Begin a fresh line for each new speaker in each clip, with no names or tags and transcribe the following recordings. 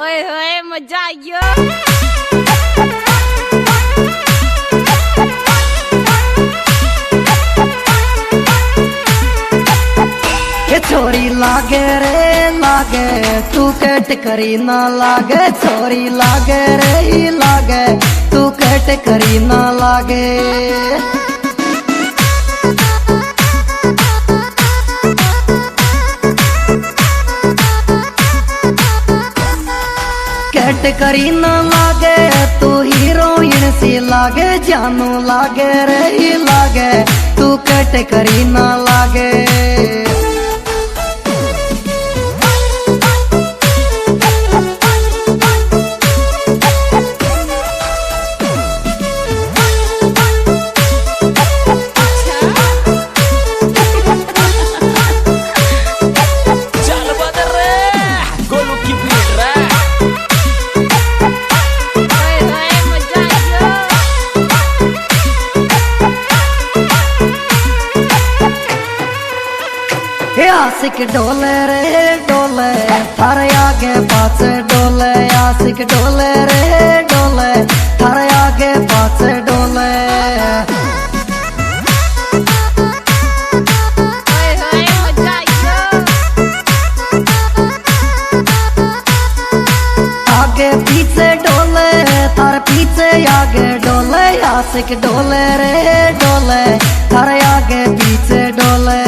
ओए होए मजा आ गयो।
छोरी लागे रे लागे तू कट करी ना लागे, छोरी लागे रे लागे तू कट करी ना लागे। कट करी ना लागे तू हीरोइन सी लागे, जानू लागे रे लागे तू कट करी ना लागे। आशिक डोले रे डोले थारे आगे पाछे डोले, आशिक डोले रे डोले थारे आगे पाछे डोले। आगे पीछे डोले थारे पीछे आगे डोले, आशिक डोले रे डोले थारे आगे पीछे डोले।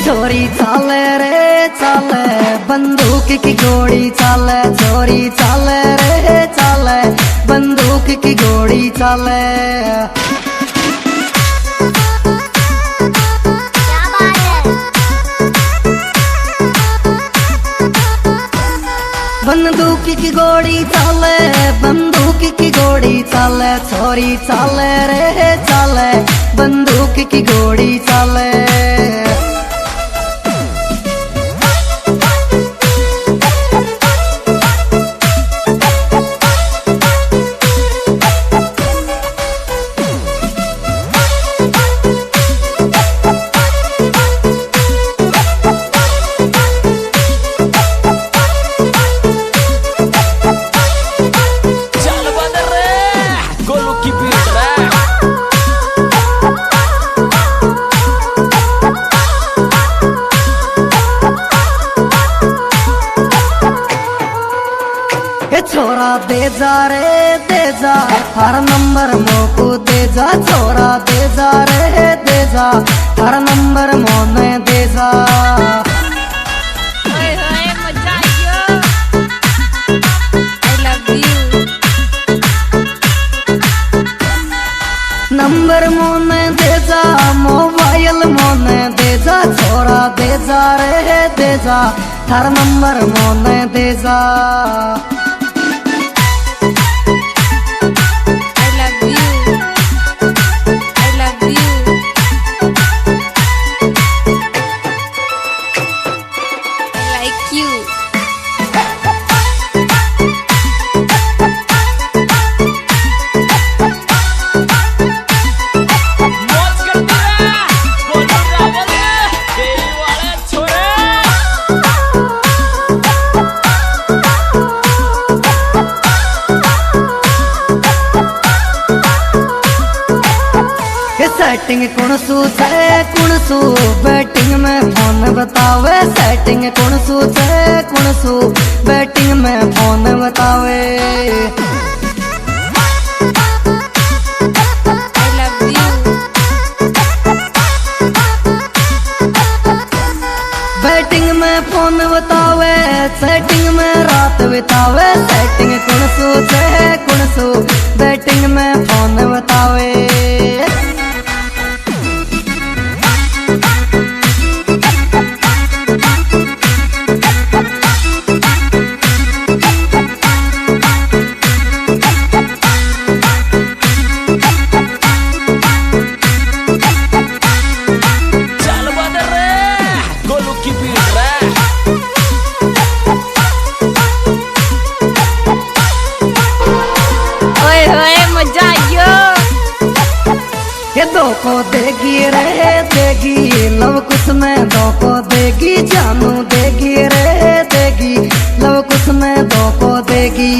छोरी चाले रे चाले बंदूक की गोली चाले, छोरी चाले रे चाले बंदूक की गोली चाले।
क्या बात है?
बंदूक की गोली चाले, बंदूक की गोली चाले, छोरी चाले रे चाले बंदूक की गोली चाले। छोरा दे जा रे दे जा हर नंबर मोको दे जा, छोरा दे जा रे दे जा हर नंबर मोने दे जा।
ओए होए मजा आ गयो। I love you।
नंबर मोने दे जा मोबाइल मोने दे जा, छोरा दे जा रे दे जा हर नंबर मोने दे जा। सेटिंग कुणसू छे कुणसू बैटिंग में फोन बतावे, सेटिंग कुणसू छे कुणसू बैटिंग में फोन बतावे।
I love you।
बैटिंग में फोन बतावे सेटिंग में रात बितावे, सेटिंग कुणसू छे कुणसू बैटिंग में फोन बतावे। धोखो देगी रे देगी, लव कुछ में धोखो देगी, जानू देगी रे देगी, लव कुछ में धोखो देगी।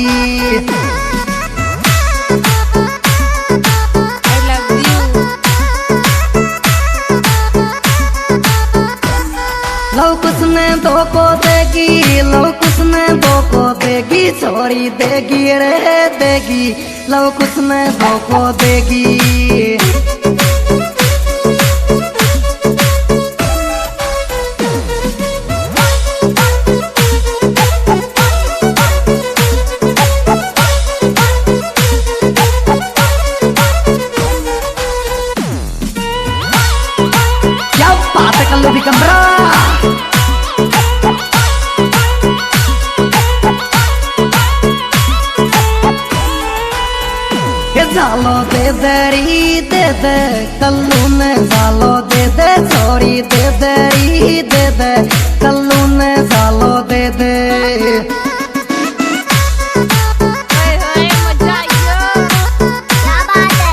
I love you.
लव कुछ में धोखो देगी, लव कुछ में धोखो देगी, छोड़ी देगी रे देगी, लव कुछ में धोखो देगी। क्या बात है कल्लू भी कमरा। जालो दे दरी दे दे, कल्लू ने जालो दे दे, छोरी दे दरी दे दे, कल्लू ने जालो दे दे।
ओए होए मजा आइयो। क्या बात है,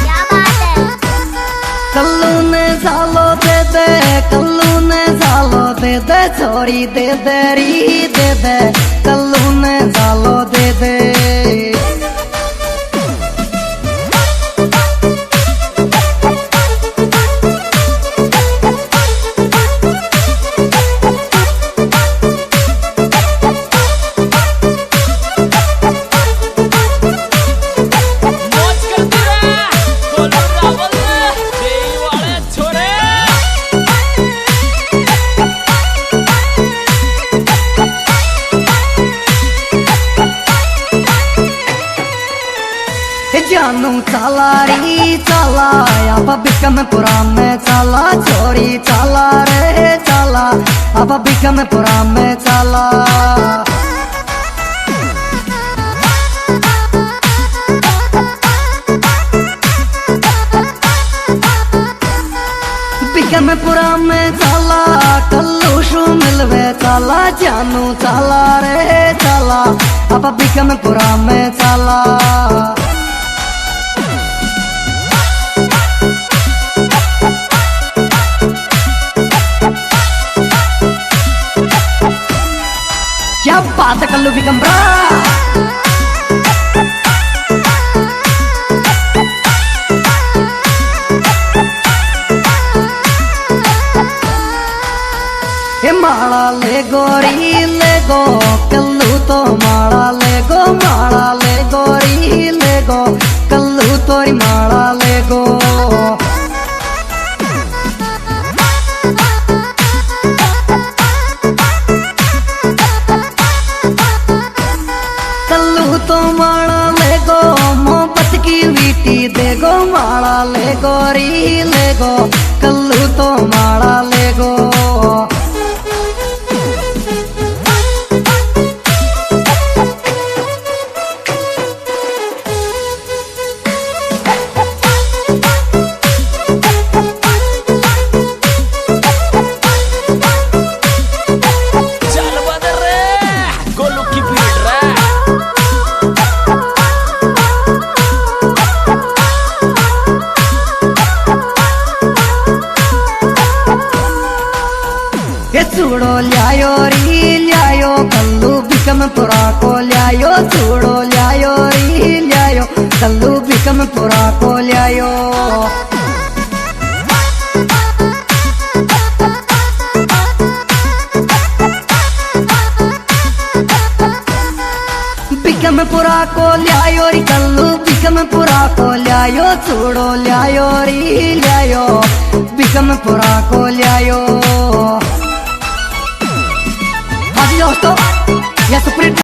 क्या बात है।
कल्लू ने जालो दे दे, कल्लू ने जालो दे दे, छोरी दे दरी दे दे, कल्लू ने जालो दे दे। जानू चाला री चाला, अब बिकमपुरा में चाला, छोरी चाला रे चाला, अब बिकमपुरा में चाला। बिकमपुरा में चाला, कल्लू शू मिलवे चाला, जानू चाला रे चाला, अब बिकमपुरा में चाला। क्या बात है कल्लू भी कमरा। माला ले गोरी ले गो, कल्लू तो माला ले गो, माला ले गोरी ले गो, कल्लू तोरी माला ले गो। कल्लू तो माला ले गो, मोहब्बत की वीटी दे गो, माला ले गोरी ले गो, कल्लू तो माला ले गो। चूड़ो ल्यायो री ल्यायो, कल्लू बिकमपुरा को ल्यायो, चूड़ो ल्यायो री ल्यायो, कल्लू बिकमपुरा को ल्यायो। बिकमपुरा को ल्यायो री कल्लू, बिकमपुरा को ल्यायो, चूड़ो ल्यायो री ल्यायो, बिकमपुरा को ल्यायो। दोस्तों, यह सुप्रीम